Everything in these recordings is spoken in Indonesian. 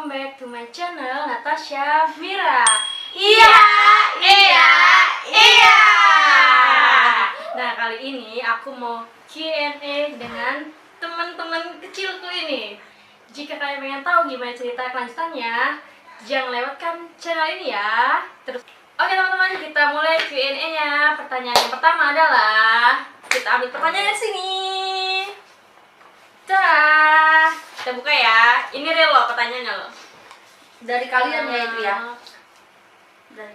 welcome back to my channel Natasha Vira. Iya. Nah, kali ini aku mau Q&A dengan teman-teman kecilku ini. Jika kalian pengen tahu gimana cerita kelanjutannya, jangan lewatkan channel ini ya. Terus, oke teman-teman, kita mulai Q&A-nya. Pertanyaan yang pertama adalah, kita ambil pertanyaan dari sini. Dah, kita buka ya. Ini real loh pertanyaannya loh. Dari kalian ya itu ya.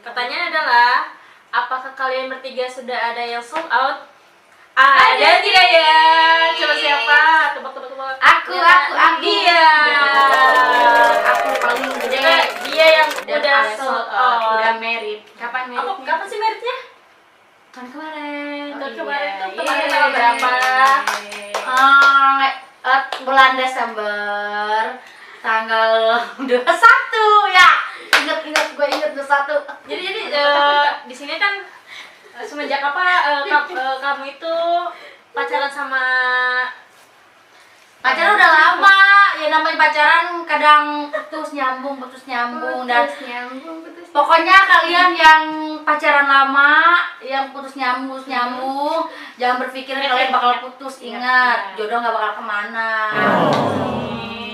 Pertanyaan adalah, apakah kalian bertiga sudah ada yang sold out? Ada tidak ya? Coba siapa? Tebak. Aku Dia. Aku paling gede. Dia yang udah sold out. Udah married. Kapan marriednya? Kapan sih meritnya? Tahun kemarin. Tahun kemarin tuh kemarin tanggal berapa? Bulan Desember tanggal 21 ya. Ingat gue inget 21. Jadi di sini kan semenjak kamu itu pacaran sama Pacaran udah lama. Ya namanya pacaran kadang putus nyambung dan pokoknya kalian yang pacaran lama, yang putus nyambung, jangan berpikir kalian bakal putus. Ingat, jodoh nggak bakal kemana.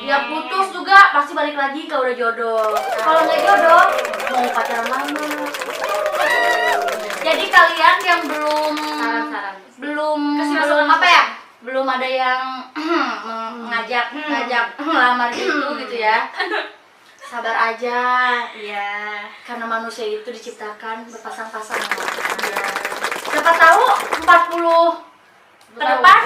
Ya putus juga pasti balik lagi kalau udah jodoh. Kalau nggak jodoh, mau pacaran lama. Jadi kalian yang belum apa ya? Belum ada yang ngajak melamar gitu ya. Sabar aja. Iya. Karena manusia itu diciptakan berpasang-pasangan. Siapa tahu 40 ke depan.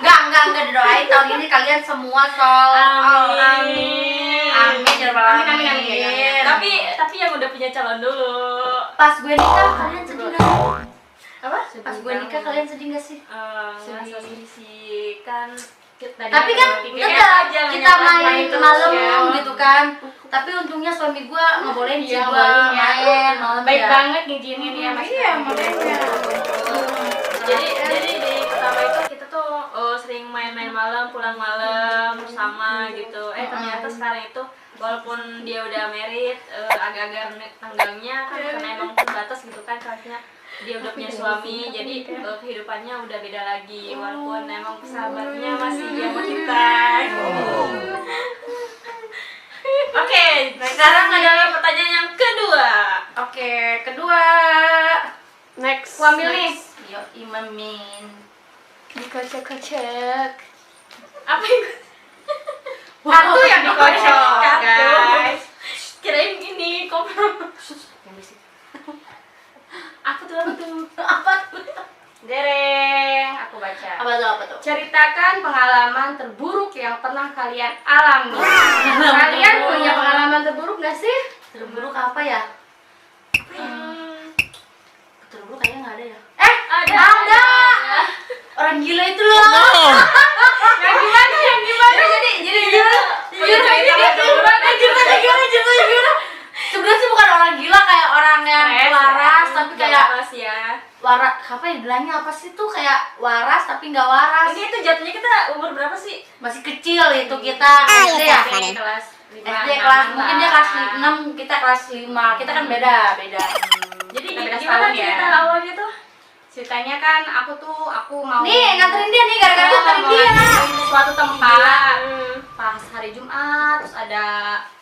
Enggak didoain tahun ini kalian semua Amin. Tapi yang udah punya calon dulu. Pas gue nikah kalian sedih nggak? Apa? Pas gue nikah kalian sedih nggak sih? Sedih sih kan. Tapi kan tetap kita main malam gitu kan. Tapi untungnya suami gue ngebolehin sih gue main malam. Baik banget ngizinin ya Mas. Iya, makanya. Jadi di pertama itu kita tuh sering main-main malam, pulang malam bersama gitu. Ternyata sekarang itu walaupun dia udah married, agak-agak tanggangnya kan karena emang terbatas gitu kan, karena dia udah punya suami, jadi kehidupannya udah beda lagi, walaupun emang sahabatnya masih dia sama kita. Oke, sekarang adalah pertanyaan yang kedua. Kedua. Next. Aku ambil nih. Yo, imamin. Dikocok-kocok. Apa itu? Kartu yang dikocok, guys. Kirain ini kompromi. Apa tuh? Dereng, aku baca. Apa tuh? Ceritakan pengalaman terburuk yang pernah kalian alami. Kalian punya pengalaman terburuk gak sih? Terburuk apa ya? Terburuk kayaknya nggak ada ya. Ada. Orang gila itu loh. Yang gimana? Jadi gimana? Sebenarnya sih bukan orang gila, kayak orang yang waras tapi kayak waras. Apa ya bilangnya, apa sih tuh, kayak waras tapi nggak waras. Ini tuh jatuhnya kita umur berapa sih? Masih kecil itu kita SD ya. Kelas 5. SD kelas mungkin dia kelas 6, kita kelas 5. Kita kan beda. Jadi Beda gimana setahun ya. cerita awalnya tuh? Ceritanya kan aku mau Nih nganterin dia nih, gara-gara nganterin dia. di suatu tempat pas hari Jumat, terus ada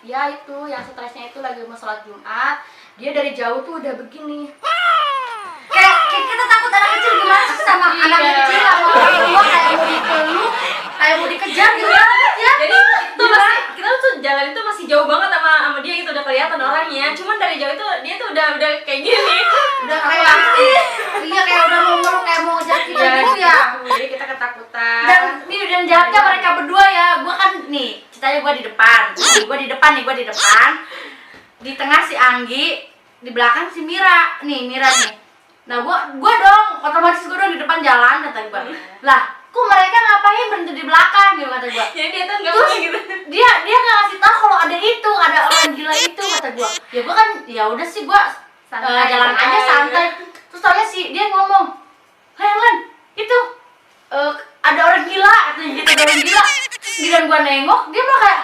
ya itu yang stresnya itu lagi mau sholat Jumat, dia dari jauh tuh udah begini. Kayak kita takut anak kecil gimana sih sama anak kecil, sama orang tua kayak mau dipeluk, kayak mau dikejar gitu ya. Jadi kita tuh jalan itu masih jauh banget sama dia gitu, udah kelihatan orangnya. Cuman dari jauh itu dia tuh udah kayak gini. Udah kayak iya, kayak udah mau meluk, kayak mau ngejar kita gitu ya. Jadi kita ketakutan. Dan jaraknya mereka berdua ya. Gua kan nih, ceritanya gua di depan. Gua di depan. Di tengah si Anggi, di belakang si Mira nih. Nah, gua dong, otomatis gua dong di depan jalan, kata gua. Lah, kok mereka ngapain berhenti di belakang gitu, kata gua. Jadi dia tuh nggak Terus mau gitu. dia nggak ngasih tahu kalau ada orang gila itu, kata gua. Ya gua kan, ya udah sih gua jalan aja santai. Terus taunya sih dia ngomong, "Hei Len, itu ada orang gila," katanya gitu, ada orang gila. giliran gua nengok dia malah kayak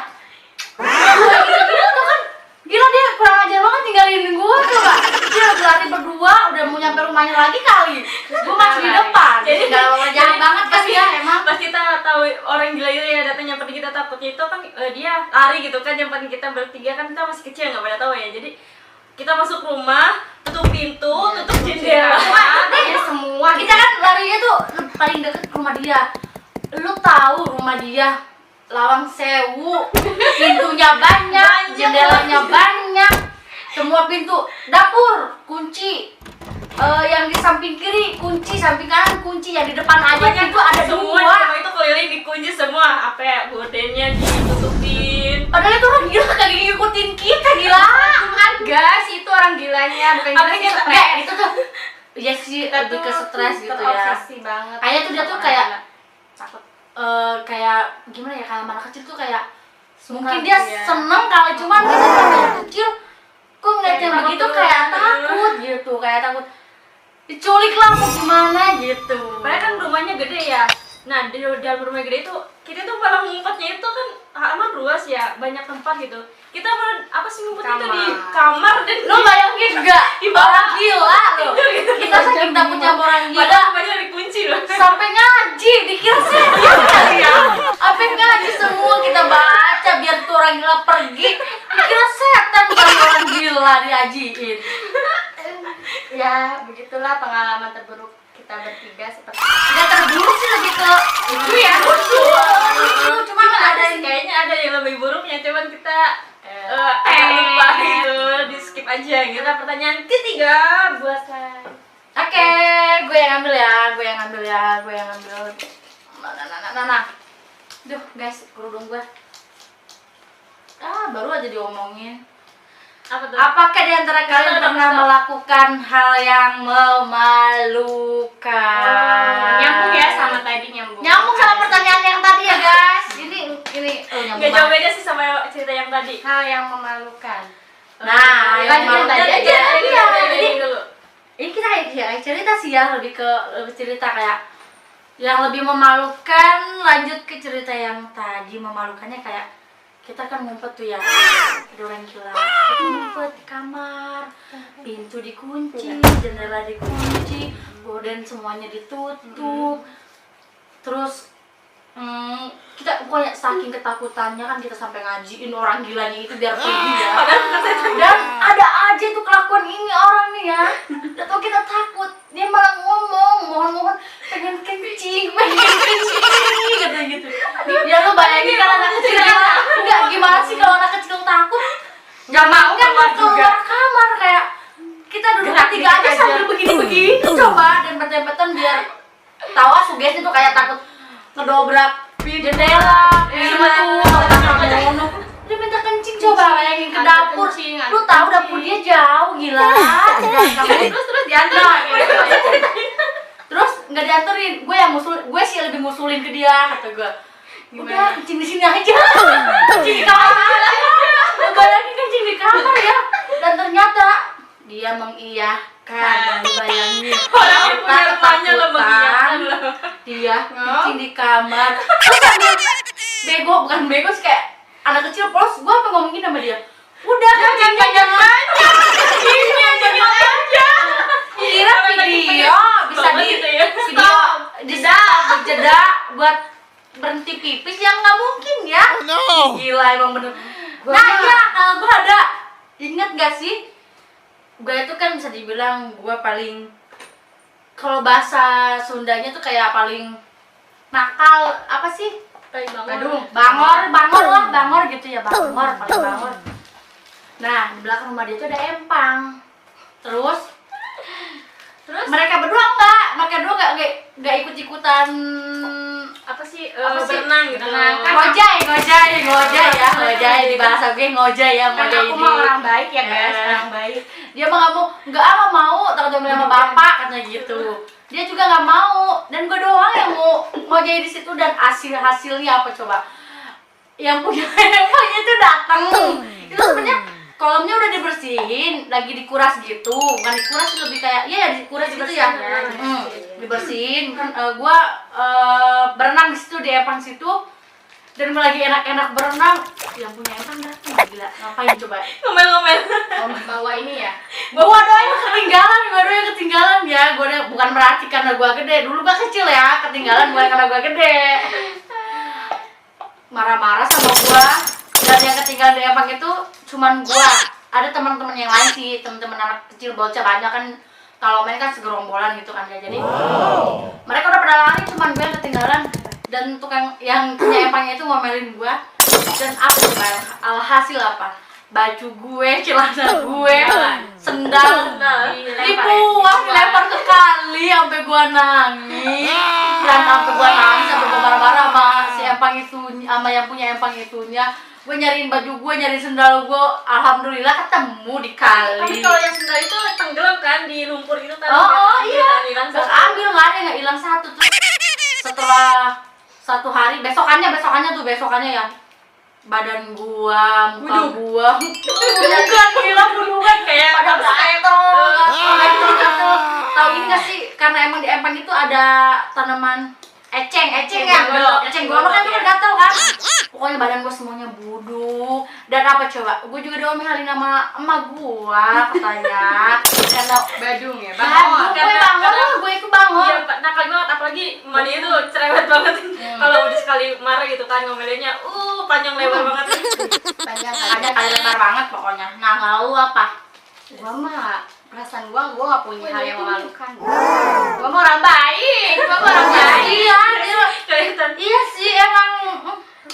gitu kan, gila dia kurang ajar banget tinggalin gua coba. Dia lagi lari berdua udah mau nyampe rumahnya lagi kali, gua masih di depan. Jadi nggak apa-apa, jahat banget kan dia emang. Pas kita tahu orang gila itu ya datang nyamperin kita, takutnya itu kan dia lari gitu kan nyamperin kita bertiga, kan kita masih kecil nggak pada tahu ya. Jadi kita masuk rumah, tutup pintu, tutup jendela, Dia semua Kita kan larinya tuh paling deket ke rumah dia. Lu tahu rumah dia lawang sewu, pintunya banyak, jendelanya banyak, semua pintu, dapur kunci, yang di samping kiri kunci, samping kanan kunci, yang di depan aja itu ada semua dua. itu keliling dikunci semua, apa ya, gordennya ditutupin. Padahal itu orang gila kagak ngikutin kita, gila. kan guys, itu orang gilanya bukan Apa gila sih, kita- stres. Itu tuh ya sih lebih ke stres gitu ya. Terobsesi banget. Kayaknya tuh dia tuh sama kayak gila. Takut. kayak gimana ya, kayak anak kecil tuh kayak mungkin Suka dia gitu ya. seneng kali, cuman kita kayak kecil kok ngeliat yang Kayak begitu takut kayak tuh. takut gitu, kayak takut diculik lah mau gimana gitu. Padahal kan rumahnya gede ya. Nah di dalam rumah gede itu kita tuh malah ngumpetnya itu kan halaman luas ya, banyak tempat gitu. Kita malah apa sih ngumpetnya itu di kamar dan Lu bayangin gak di bawah. orang gila lo, kita saking takutnya sama orang gila padahal rumahnya dikunci loh. sampai ngaji dikira serius kali ya, sampai ngaji semua kita baca biar tuh orang gila pergi, dikira setan kali orang gila diajiin. Ya, begitulah pengalaman terburuk kita bertiga seperti Nggak terburuk sih, lebih ke Itu ya lucu. cuma ada sih kayaknya ada yang lebih buruknya, cuman kita lupa gitu, di skip aja gitu. Pertanyaan ketiga buat saya. Oke, gue yang ambil ya. Nah. Duh, guys, kerudung gue. Baru aja diomongin. Apa tuh? Apakah di antara kalian Stop, pernah stop. melakukan hal yang memalukan? nyambung ya sama tadi nyambung. Nyambung sama pertanyaan yang tadi ya, guys. Ini nyambung. Nggak jauh banget. beda sih sama cerita yang tadi. Hal yang memalukan. Nah, yang lanjutin memalukan tadi aja. Iya, Jadi jadi dulu. ini kita kayak cerita sih ya, lebih cerita kayak yang lebih memalukan. Lanjut ke cerita yang tadi, memalukannya kayak kita kan ngumpet tuh ya, ada orang gila, kita ngumpet di kamar, pintu dikunci, jendela dikunci, gorden semuanya ditutup, terus kita pokoknya saking ketakutannya kan kita sampai ngajiin orang gilanya itu biar pergi ya. Dan ada aja tuh kelakuan ini orang nih ya. Udah tau kita takut, dia malah ngomong, mohon pengen kencing kata gitu. Ya lu bayangin kan anak kecil gimana sih kalau anak kecil takut? Gak mau kan keluar kamar, kayak kita duduk bertiga aja sambil begini-begini coba, dan peten-peten biar tawa sugesnya tuh kayak takut ngedobrak jendela, pintu, dia minta kencing coba, bayangin ke dapur. Lu tahu dapur dia jauh, gila. Terus diantar gitu. Terus nggak dianterin, gue sih lebih ngusulin ke dia, kata gue. Udah kencing di sini aja, kencing di kamar aja. Bayangin kencing di kamar ya, dan ternyata dia mengiyakan, bayangin. Orang yang punya rumahnya lo mengiyakan lo. Dia kencing di kamar. Terus sambil bukan bego sih, kayak anak kecil polos. Gue apa ngomongin sama dia? Udah kencing banyak-banyak. Ini aja. Kira video bisa Bagus di gitu ya. video dijeda buat berhenti pipis, yang nggak mungkin ya. Gila emang bener. Nah iya, kalau gue ada, inget gak sih? Gue itu kan bisa dibilang gue paling, kalau bahasa Sundanya tuh kayak paling nakal, apa sih? Bangor gitu ya, paling bangor. Nah, di belakang rumah dia tuh ada empang. Terus mereka berdua nggak ikut-ikutan Apa sih? Apa sih? Berenang gitu. ngojay di bahasa gue ngojay ya, Kan ngojay aku di. mah orang baik ya guys, orang baik. Dia mah nggak mau takut diomongin sama bapak katanya gitu. Dia juga nggak mau, dan gue doang yang mau ngojay di situ. Dan hasilnya apa coba? Yang punya empangnya tuh datang. Itu sebenarnya kolamnya udah dibersihin, lagi dikuras gitu, bukan dikuras, lebih kayak dikuras gitu ya. Dibersihin kan. Gua berenang di situ, di empang situ. dan lagi enak-enak berenang, yang punya empang datang gila, ngapain coba? Ngomel-ngomel. Bawa ini ya. Gua doang ketinggalan ya, gua bukan berarti karena gua gede, dulu gua kecil ya, ketinggalan bukan karena gua gede. Marah-marah sama gua, dan yang ketinggalan di empang itu cuman gua. Ada teman-teman yang lain sih, teman-teman anak kecil bocah banyak kan, kalau main kan segerombolan gitu kan ya, jadi mereka udah pada lari, cuman gue yang ketinggalan. Dan tukang yang punya empangnya itu ngomelin gua, dan apa coba alhasil apa? Baju gue, celana gue, sendal dibuang, dilempar ke kali sampai gua nangis. Dan sampai gua nangis, sampai gua marah-marah sama si empang itu, sama yang punya empang itunya. Gue nyariin baju gue, nyariin sendal gue, alhamdulillah ketemu di kali. Tapi kalau yang sendal itu tenggelam kan di lumpur itu kan. Oh iya, hilang terus satu. ambil nggak ada, nggak hilang satu. Terus setelah 1 hari, besokannya ya, badan gua, muka gua, bukan hilang bukan Kayak pada gatel. Tahu ini nggak sih? Karena emang di empang itu ada tanaman eceng ya, eceng gondok kan itu gatel kan. Pokoknya badan gua semuanya buduk. Dan apa coba? Gua juga diomelin sama emak gua katanya. Karena Badung ya. gue itu bangun. Iya, nakal banget, apalagi emak dia tuh cerewet banget. Kalau udah sekali marah gitu kan ngomelinnya, panjang lebar banget. Panjang Kali lebar banget pokoknya. Nah, lalu apa? Gua mah perasaan gua gak punya hal yang memalukan. Gua mau orang baik. Iya, Kelihatan. iya sih emang.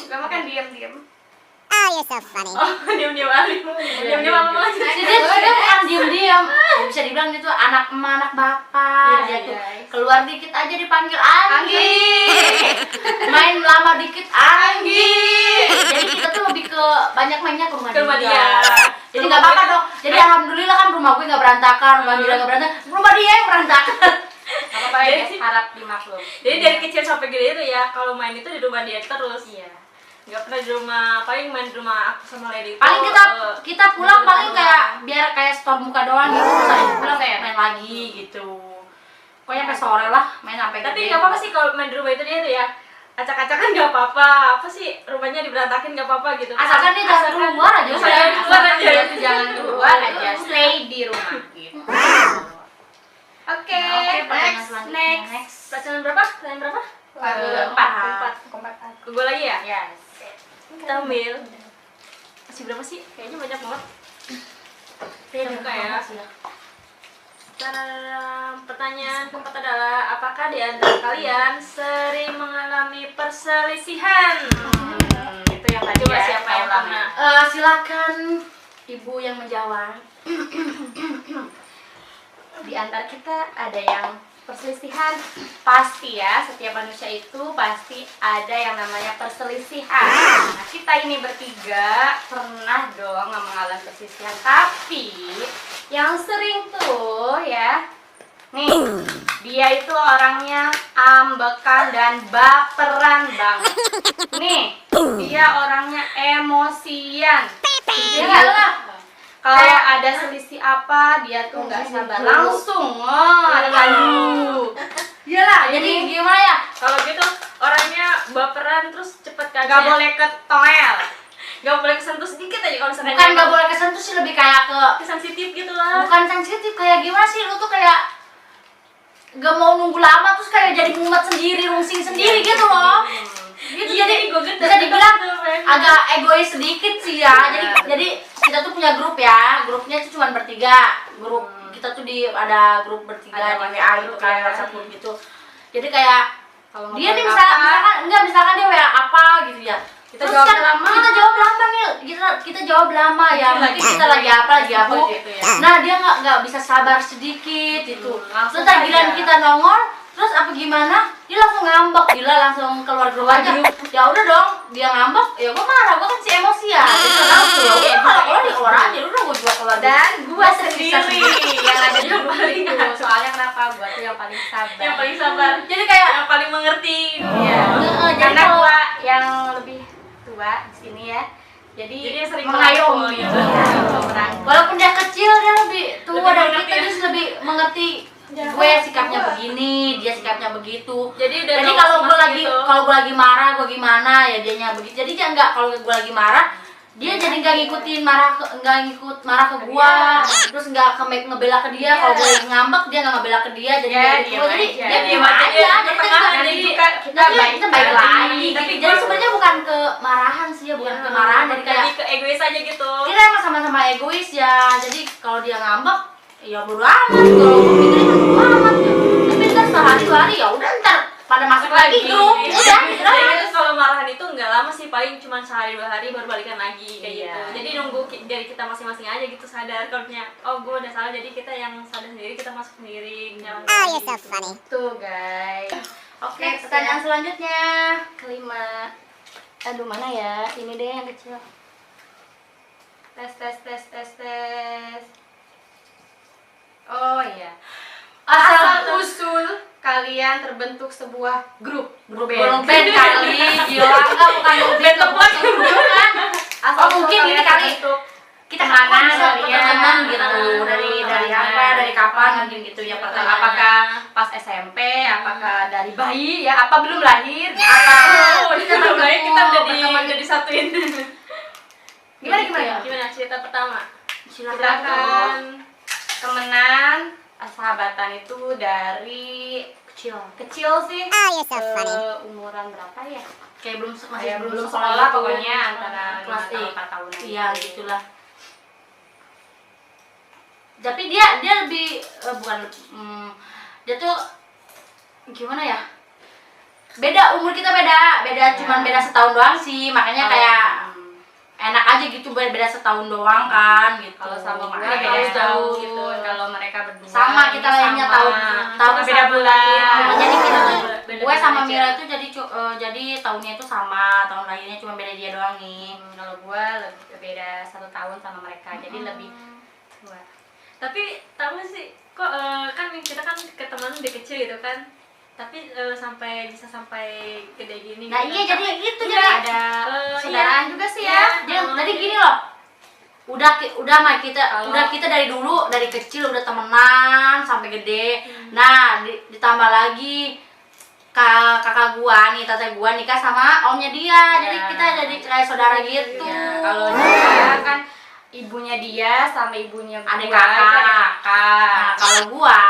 Gua mah kan diam-diam. Oh, you're so funny. Diam-diam aja. Diam-diam apa aja. Jadi dia bukan diam-diam. Bisa dibilang itu anak emak, anak bapak. Dia tuh keluar dikit aja dipanggil Anggi. Main lama dikit Anggi. Jadi kita tuh lebih ke banyak mainnya ke rumah dia. Jadi nggak apa-apa dong. Jadi alhamdulillah kan rumah gue nggak berantakan, rumah dia nggak berantakan, rumah dia yang berantakan. Apa-apa ya, harap dimaklum. Jadi dari kecil sampai gede itu ya, kalau main itu di rumah dia terus. Iya. Nggak pernah di rumah, paling main di rumah aku sama Lady itu. Paling kita pulang paling kayak biar kayak store muka doang gitu, terus pulang kayak main lagi gitu. Pokoknya sampai sore lah main sampai Tapi gede. nggak apa-apa sih kalau main di rumah itu dia tuh ya. Acak-acakan nggak apa-apa. Apa sih rumahnya diberantakin nggak apa-apa gitu. Asalkan dia jangan keluar aja. Jangan keluar aja. Dia tuh jangan keluar aja, stay di rumah gitu. Oke, next. Pelajaran berapa? Pelajaran berapa? Keempat. Ke gue lagi ya? Yes. Kita ambil. Masih berapa sih? Kayaknya banyak banget. Kita buka ya. Tadadam. Pertanyaan keempat adalah, apakah di antara kalian sering mengalami perselisihan? Itu yang tadi Coba ya, siapa yang pernah? Silakan ibu yang menjawab. Di antara kita ada yang perselisihan, pasti ya, setiap manusia itu pasti ada yang namanya perselisihan. Nah, kita ini bertiga pernah dong mengalami perselisihan, tapi yang sering tuh ya, nih, dia itu orangnya ambekan dan baperan banget. Nih, dia orangnya emosian. Iyalah. Kalau ada selisih apa, dia tuh nggak sabar, langsung aduh. Iyalah, jadi gimana ya? Kalau gitu orangnya baperan terus cepet kaget. Nggak boleh ketongel. Nggak boleh kesentuh sedikit aja kalau misalnya. Bukan nggak boleh kesentuh sih, lebih kayak ke sensitif gitu lah. bukan sensitif, kayak gimana sih, lu tuh kayak gak mau nunggu lama terus kayak jadi mumet sendiri, rungsing sendiri gitu loh. Gitu, Iya, jadi gue gede. bisa dibilang agak egois sedikit sih ya. Jadi kita tuh punya grup ya, grupnya tuh cuma bertiga. Grup kita tuh ada grup bertiga Ada di WA gitu kan, ya. WhatsApp group gitu. Jadi kayak Kalau dia nih ngobrol misalkan dia WA apa gitu ya. Kita Terus jawab kan lama. Kita jawab lama nih. Kita jawab lama ya. Mungkin kita lagi apa gitu ya. Nah, dia nggak bisa sabar sedikit itu. Langsung Terus giliran aja. kita nongol, terus apa gimana? Dia langsung ngambek, gila langsung keluar grup aja. Ya udah dong, dia ngambek, ya gua marah, gua kan si emosi ya. Gitu langsung. Ya udah kalau keluar di keluar aja, udah gua juga keluar. Dan gua Bisa sendiri yang ada di rumah itu. Soalnya kenapa? Gua tuh yang paling sabar. Yang paling sabar. Jadi kayak Yang paling mengerti. Iya. jadi Karena kalau gua yang lebih tua di sini ya. Jadi Jadi sering mengayomi merangkul gitu. gitu. Merangkul. walaupun dia kecil, dia lebih tua Lebih dari mengerti kita, ya. terus lebih mengerti gue sikapnya begini, dia sikapnya begitu. Jadi udah Jadi tahu kalau gue lagi gitu. kalau gue lagi marah, gue gimana ya dianya begitu. Jadi dia enggak, kalau gue lagi marah, dia jadi nggak ngikutin nggak ngikut marah ke gue, terus nggak ngebela ke dia. Kalau gue lagi ngambek, dia nggak ngebela ke dia, jadi kayak gitu. Jadi dia diam aja. Jadi kita baik lagi. Jadi sebenarnya bukan kemarahan sih ya, bukan kemarahan, jadi kayak ke egois aja gitu. kita emang sama-sama egois ya. Jadi kalau dia ngambek ya bodo amat, kalau gue pikirin bodo amat ya. Tapi ntar sehari 2 hari ya udah, ntar pada masuk lagi grup udah Jadi itu kalau marahan itu nggak lama sih, paling cuma sehari 2 hari baru balikan lagi kayak gitu. Jadi nunggu dari kita masing-masing aja gitu sadar kalau oh gue udah salah, jadi kita yang sadar sendiri, kita masuk sendiri jalan. Oh, you're so funny. Tuh guys. Oke, pertanyaan selanjutnya. Kelima. Aduh, mana ya? Ini deh yang kecil. Tes. Oh iya. Asal usul kalian terbentuk sebuah grup Belum band kali, gila enggak, bukan band teman kan. Asal Oh mungkin ini kali kita kapan bisa pertemanan gitu, dari apa, dari kapan mungkin gitu ya pertama. Apakah pas SMP, apakah dari bayi ya, apa belum lahir, atau Kita udah disatuin. gimana? Cerita pertama? Silakan. Temenan, sahabatan itu dari kecil sih. Oh, you're so funny. Umuran berapa ya? Kayak Masih belum sekolah sekolah gitu. pokoknya, antara kelas 5 tahun 4 tahun. Iya gitulah. Tapi dia lebih dia tuh gimana ya? Beda, umur kita beda, cuman beda setahun doang sih, makanya kayak enak aja gitu, beda setahun doang kan gitu. Kalau sama gue Makanya beda tahu jauh gitu. Kalau mereka berdua sama kita lainnya tahu cuma beda bulan. Jadi kita tuh Beda gue sama aja. Mira itu jadi tahunnya itu sama, tahun lahirnya cuma beda dia doang nih. Kalau gue lebih beda 1 tahun sama mereka, jadi lebih tua. Tapi tahu nggak sih kok kan kita kan ketemuan dari kecil gitu kan, tapi bisa sampai gede gini. Nah gitu iya kan. jadi gitu, Iya, jadi ada iya. saudaraan juga sih ya. dia tadi gini loh, udah mah kita Kalau- udah kita dari dulu, dari kecil udah temenan sampai gede. Nah ditambah lagi kakak gua nih, tante gua nikah sama omnya dia, jadi kita jadi kayak saudara gitu. Iya, kalau dia kan ibunya dia sama ibunya Adik gua, kakak. itu adik kakak. Nah kalau gua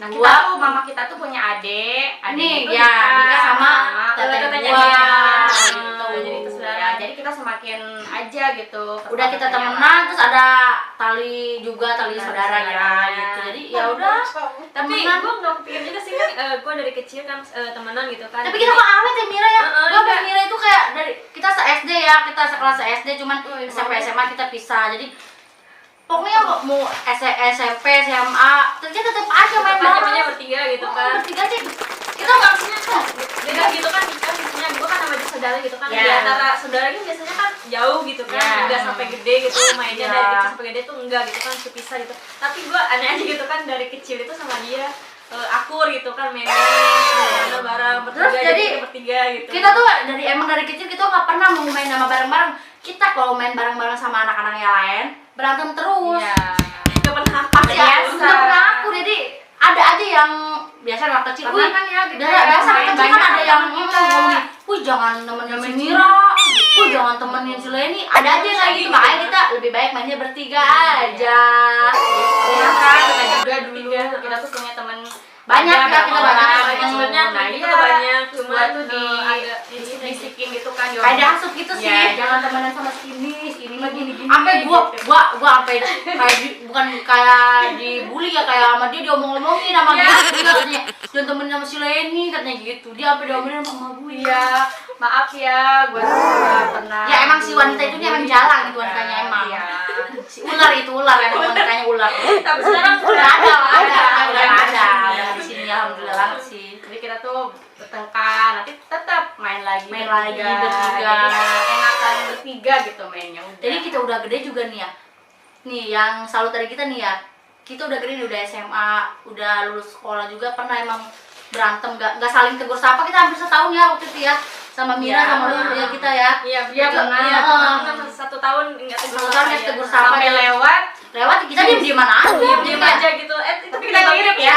Nah, mama kita tuh punya adik nih itu ya nikah sama tante tetenya gua dia. gitu. Jadi itu saudara. Ya, jadi kita semakin aja gitu. Udah kita temenan, terus ada tali saudara ya gitu. Jadi ya udah. Tapi temenan. gue nggak kepikir juga sih kan, gue dari kecil kan temenan gitu kan. Tapi kita mah awet ya Mira ya. Heeh, Gua sama iya. Mira itu kayak dari kita se-SD ya, kita sekelas SD, cuman SMP SMA kita pisah. Jadi pokoknya mau SMP, SMA, kita tetap aja main Temennya bareng. bertiga gitu kan. Bertiga sih. Kita maksudnya kan beda gitu kan misalnya gue kan sama saudara gitu kan, Ya. di antara saudara ini biasanya kan jauh gitu kan, Ya. enggak sampai gede gitu mainnya, Ya. dari kecil sampai gede tuh enggak gitu kan, sepisah gitu. Tapi gue aneh aja gitu kan, dari kecil itu sama dia akur gitu kan, main bareng bertiga, Terus jadi bertiga gitu. Kita tuh emang dari kecil kita nggak pernah mau main sama bareng-bareng. Kita kalau main bareng-bareng sama anak-anak yang lain berantem terus. Iya. Gak pernah Pasti biasa. nggak pernah aku, jadi ada aja yang biasa anak kecil. Karena Wih, kan ya gitu biasa ya, anak main kecil kan banyak ada yang sama kita. ngomongin, wih jangan temenin si Mira, wih jangan temenin si Leni. Ada aja yang kayak gitu, makanya kita lebih baik mainnya bertiga aja. Iya kan, kita juga dulu kita tuh punya teman Banyak ya, kita banyak. sebenarnya Nah, itu iya. banyak, Terus cuman gua tuh agak bisikin gitu kan. Kayak dihasut gitu sih. Ya, jangan temenan sama sini mah gini-gini. Sampai gua sampai kayak bukan kayak dibully ya, kayak sama dia diomong-omongin sama dia katanya. Jangan temenin sama si Leni katanya gitu. Dia sampai diomongin sama gue. Iya, maaf ya, gue tuh nggak pernah. Ya emang si wanita itu emang jalan gitu, wanitanya emang. Iya. Si ular itu emang wanitanya ular. tapi sekarang Udah ada. Ada. Udah di sini alhamdulillah banget sih. Jadi kita tuh bertengkar, nanti tetap main lagi bertiga. Jadi enakan bertiga gitu mainnya udah. Jadi kita udah gede juga nih ya. Nih yang salut dari kita nih ya. Kita udah gede nih, udah SMA, udah lulus sekolah juga, pernah emang berantem nggak saling tegur sapa. Kita hampir setahun ya waktu itu ya, sama Mira Ya, sama lu ya kita ya. iya Iya, pernah. kan 1 tahun enggak Satu tahun ya tegur sapa sampai ya. lewat lewat kita diem-dieman aja. Diem aja gitu. Tapi kita ngirim ya.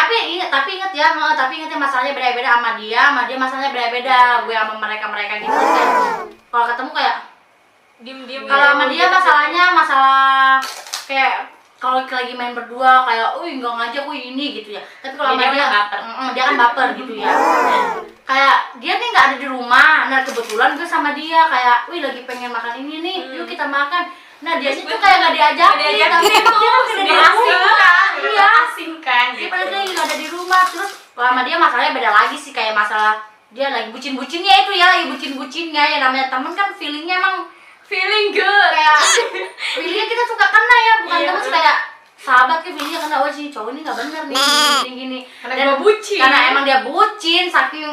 Tapi ingat ya masalahnya beda-beda sama dia masalahnya beda-beda. Gue sama mereka gitu kan. Kalau ketemu kayak diem kalau sama dia masalahnya masalah kayak kalau lagi main berdua kayak, nggak ngajak, ini gitu ya. Tapi kalau sama dia baper. dia kan baper gitu ya. Kayak dia nih nggak ada di rumah, nah kebetulan gue sama dia kayak, lagi pengen makan ini nih, yuk kita makan. Nah dia tuh kayak nggak diajakin, tapi emang dia kan udah di rumah. Iya, asing kan dia gitu. padahal dia nggak ada di rumah. Terus kalau sama dia masalahnya beda lagi sih, kayak masalah dia lagi bucin-bucinnya itu ya, lagi bucin-bucinnya ya. Namanya temen kan feelingnya emang Feeling good. kayak feelingnya kita suka kena ya, bukan Iya, temen sih, kayak sahabat kayak feelingnya kena, sih cowok ini nggak bener nih gini. Karena gua bucin. Karena emang dia bucin, saking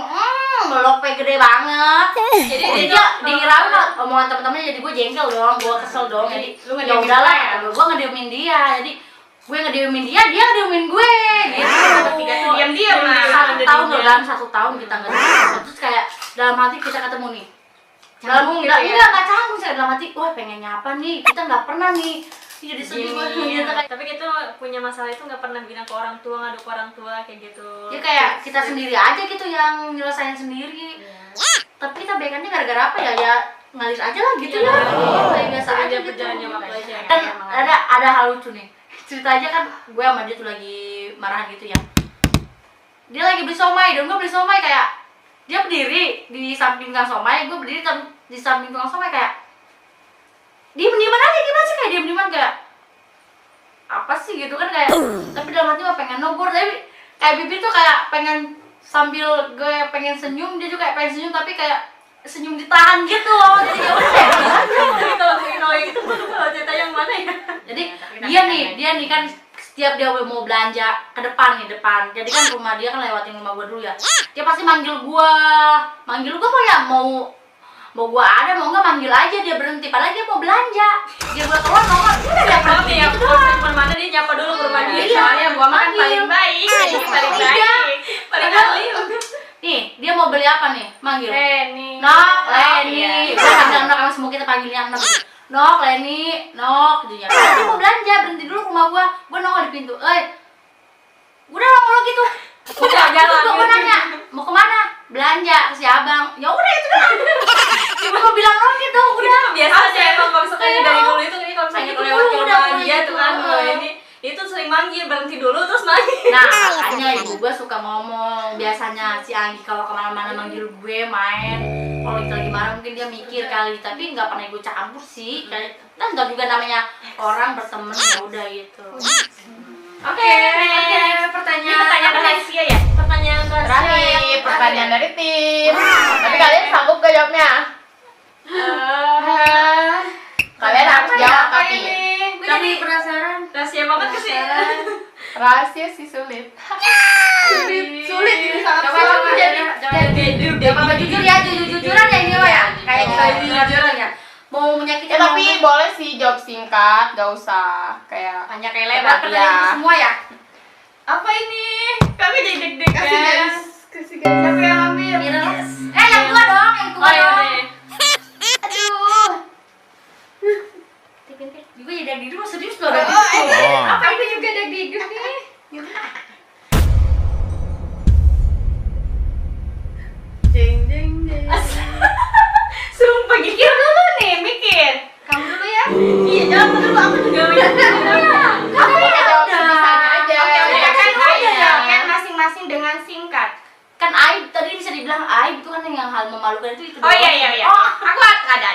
melokpe gede banget. Jadi dia dihirauin omongan temen-temennya, jadi gue jengkel dong, gue kesel dong. Jadi lu ya ngediemin udahlah, dia ya? gue ngediemin dia. Jadi gue ngediemin dia ngediemin gue gitu. Bertiga tuh diam-diam lah. 1 tahun loh, dalam 1 tahun kita nggak ketemu. Terus kayak dalam hati kita ketemu nih. Canggung gitu ya? Enggak canggung sih, dalam hati, wah pengen nyapa nih, kita nggak pernah nih. Jadi sedih banget gitu kayak. Tapi kita punya masalah itu nggak pernah bilang ke orang tua, ngadu ke orang tua kayak gitu. Ya kayak kita sendiri aja gitu yang nyelesain sendiri. Tapi kita baikannya gara-gara apa ya? Ya ngalir aja lah gitu ya. Kayak biasa aja gitu. Berjalannya waktu aja. Kan ada hal lucu nih. Cerita aja kan gue sama dia tuh lagi marahan gitu ya. Dia lagi beli somai, dan gue beli somai kayak dia berdiri di samping tukang somai, gue berdiri di samping tukang somai kayak diem-dieman aja, gimana sih kayak diem-dieman kayak apa sih gitu kan kayak. Tapi dalam hati mah pengen nogor, tapi kayak bibir tuh kayak pengen sambil gue pengen senyum, dia juga kayak pengen senyum tapi kayak senyum ditahan gitu loh. Jadi ya udah deh. Tapi kalau yang itu kalau cerita yang mana ya? Jadi dia nih kan setiap dia mau belanja ke depan. Jadi kan rumah dia kan lewatin rumah gua dulu ya. Dia pasti manggil gua kok ya mau gua ada mau nggak manggil aja, dia berhenti padahal dia mau belanja. Dia gua keluar mau nggak udah dia berhenti ya, gitu doang. teman mana dia nyapa dulu ke rumah dia. Iya, Soalnya gua mah kan manggil. paling baik, jadi paling Iya. baik. Paling ahli. Nih dia mau beli apa nih, manggil Leni. Nok, Iya. Leni. Udah bilang Nok, sama semua kita panggilnya Nok. Nok, Leni, Nok gitu ya. Dia mau belanja, berhenti dulu ke rumah gua nongol di pintu. Udah nongol gitu. Udah jalan. Gua nanya, mau kemana? Belanja ke si abang. Ya udah itu doang. Cuma gua bilang Nok gitu, udah. Biasa aja emang kalau misalkan Iya. dari dulu itu nih kalau misalnya Kayak kita gitu lewat ke dulu, rumah udah, dia gitu. tuh kan ini itu sering manggil, berhenti dulu terus manggil. Nah, makanya ibu gua suka ngomong biasanya si Anggi kalau kemana-mana manggil gue main. Kalau kita lagi marah mungkin dia mikir kali, tapi nggak pernah gue campur sih. Kayak kan nggak juga namanya orang berteman, ya udah gitu. Oke, pertanyaan rahasia ya? Pertanyaan Terakhir, pertanyaan dari tim. Tapi kalian sanggup gak jawabnya? Kalian harus jawab tapi Gue jadi penasaran. rahasia banget ke sih. rahasia sih sulit. Sulit ini sangat Coba sulit. jadi apa jujur ya, jujuran ya ini ya. Kayak jujuran ya. Mau menyakiti Tapi boleh sih jawab singkat, gak usah kayak hanya kayak lebar Iya. pertanyaan semua ya. Apa ini? Kami jadi deg-degan. kasih guys. Siapa yang ambil? Yang tua dong, yang tua Oh iya dong. deh. Aduh. Gue jadi diri lu serius loh. Apa ini juga deg-degan nih? Jeng jeng jeng. Sumpah mikir dulu nih, mikir. Kamu dulu ya? Iya, jawab dulu, aku juga mikir. Aku udah jawab sebisanya aja. Oke, Jadi kan dulu ayo ya. kan masing-masing dengan singkat. Kan aib tadi bisa dibilang aib itu kan yang hal memalukan itu Oh iya iya iya. Oh, Aku ada.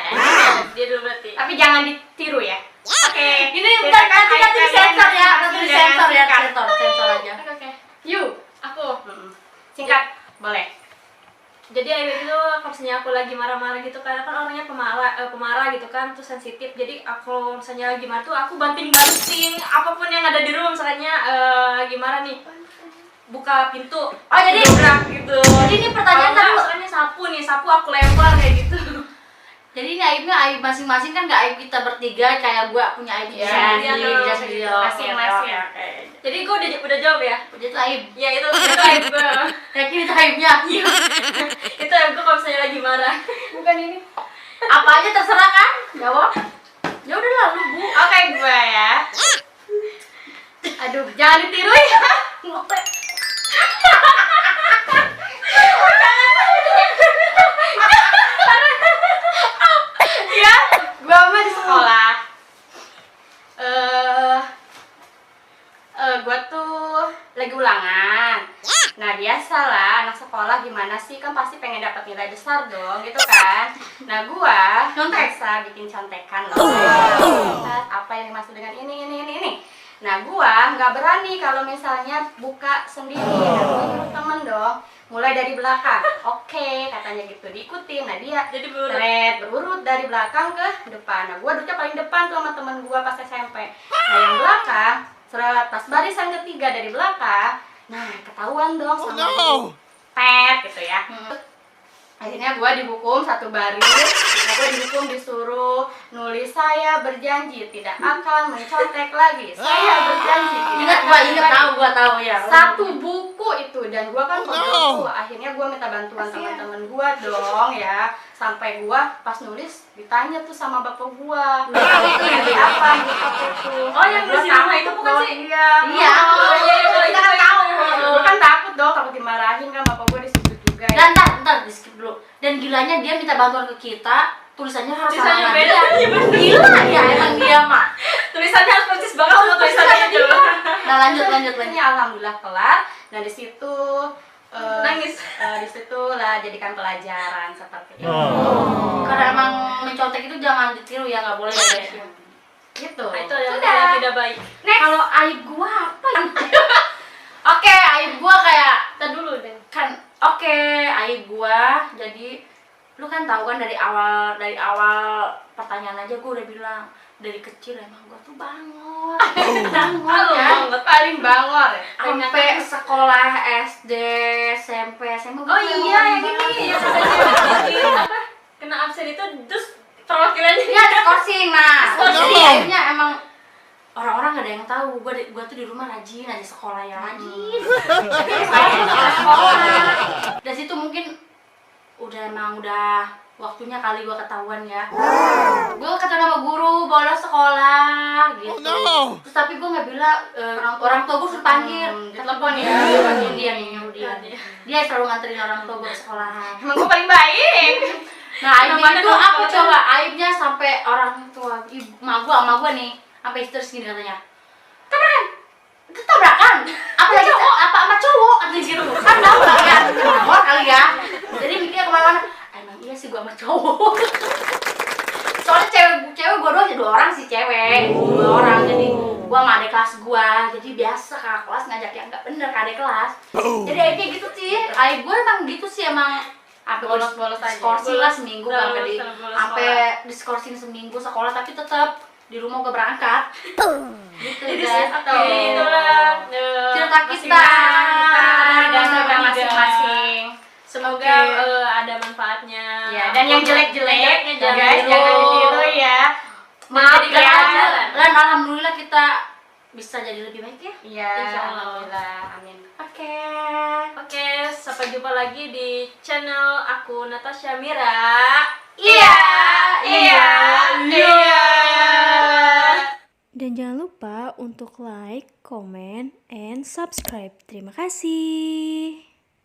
Dia dulu berarti. Tapi jangan ditiru ya. Oke. ini nanti disensor ya, nanti disensor ya, Singkat. sensor aja. Oke. You, aku. Singkat. Boleh. Jadi akhirnya itu kalau misalnya aku lagi marah-marah gitu, karena kan orangnya pemarah gitu kan, tuh sensitif. Jadi aku misalnya lagi marah tuh aku banting-banting apapun yang ada di rumah, misalnya lagi marah nih, buka pintu, Oh, jadi dobrak gitu. jadi ini pertanyaan Kalau nggak, tadi misalnya sapu aku lempar kayak gitu. jadi ini aibnya aib masing-masing kan, nggak aib kita bertiga kayak gue punya aib Ya, sendiri, iya, dia sendiri. masing-masing. Jadi gue udah jawab ya. Jadi itu aib. Ya itu aib gue. Yakin itu aibnya? Itu aib gue kalau misalnya lagi marah. Bukan ini. Apa aja terserah kan? Jawab. Ya udah lah lu Bu. Oke, gue ya. Aduh, jangan ditiru ya. Ya, gua mah di sekolah. Gua tuh lagi ulangan. Nah, biasalah anak sekolah gimana sih, kan pasti pengen dapat nilai besar dong, gitu kan. Nah, gua biasa bikin contekan loh. Apa yang dimaksud dengan ini. Nah, gua nggak berani kalau misalnya buka sendiri. Nah, gua nyuruh temen dong, mulai dari belakang. Oke, katanya gitu, diikutin. Nah, dia Jadi berurut dari belakang ke depan. Nah, gua duduknya paling depan tuh sama temen gua pas SMP. Nah, yang belakang, pas barisan ketiga dari belakang, nah ketahuan dong sama pet gitu ya. Akhirnya gue dihukum satu baris. Nah, gue dihukum disuruh nulis, saya berjanji tidak akan mencontek lagi. Saya berjanji tidak akan Gua tahu ya. satu buku itu. Dan gue kan bodoh tuh. Akhirnya gue minta bantuan teman-teman gue dong ya. Sampai gue pas nulis ditanya tuh sama bapak gue, ini apa itu. Oh, yang nulis di rumah itu bukan sih? Iya. Iya. Kita kan tahu. Gue kan takut dong, takut dimarahin kan, bapak gue di situ juga ya. Dan ntar di skip dulu. Dan gilanya dia minta bantuan ke kita, tulisannya harus Tulisannya sama beda. dia. Gila ya emang dia mah. Tulisannya harus persis banget sama tulisannya itu. Nah lanjut. Ini alhamdulillah kelar. Nah di situ Nangis. di situ lah jadikan pelajaran seperti itu. Karena emang mencontek itu jangan ditiru ya, nggak boleh ya guys. Gitu. Nah, itu yang Sudah. tidak baik. Kalau aib gua apa ya? Oke, aib gua kayak Kita dulu deh. kan aib gua jadi lu kan tahu kan dari awal pertanyaan aja gua udah bilang dari kecil emang gua tuh bangor ya. Paling bangor ya. Sampai sekolah SD, SMP, SMA Oh iya, yang ini yang katanya Apa? Kena absen itu terus perwakilannya ya diskorsing. Nah, Diskorsing. jadi akhirnya emang orang-orang gak ada yang tahu gua tuh di rumah rajin aja sekolah ya rajin. Sekolah. Dan situ mungkin udah waktunya kali gua ketahuan ya. Gua kata sama guru bolos sekolah gitu. Terus tapi gua nggak bilang orang tua gua suruh panggil. ditelepon ya. Panggil dia nih, nyuruh dia. Dia selalu nganterin orang tua gua ke sekolahan. Emang gue paling baik. Nah, aibnya itu apa coba? Aibnya sampai orang tua, emak gua nih, sampai histeris gini katanya. Tabrakan. Apalagi apa sama cowok katanya gitu. Kan tahu lah ya, cowok kali ya. Jadi mikirnya kemana-mana. Emang iya sih gua sama cowok. Soalnya cewek gua doang, 2 orang sih cewek, 2 orang. Jadi gua sama adik kelas gua, jadi biasa kakak kelas ngajak yang nggak bener ke adik kelas. Jadi aibnya gitu sih. Aib gua emang gitu sih emang. Sampai Bolos-bolos aja. diskorsing lah seminggu Bolos, sampai bolos sampai diskorsing seminggu sekolah, tapi tetap di rumah gua berangkat. Gitu guys. Jadi itulah Cerita kita. Dan juga masing-masing. Semoga ada manfaatnya. Ya, dan yang jelek-jelek jangan guys ditiru. jangan ditiru ya. Maaf Menjadikan ya. pelajaran. Dan alhamdulillah kita bisa jadi lebih baik ya. Iya, Insya Allah. alhamdulillah. Amin. Oke, sampai jumpa lagi di channel aku Natasha Mira. Iya. Dan jangan lupa untuk like, comment, and subscribe. Terima kasih.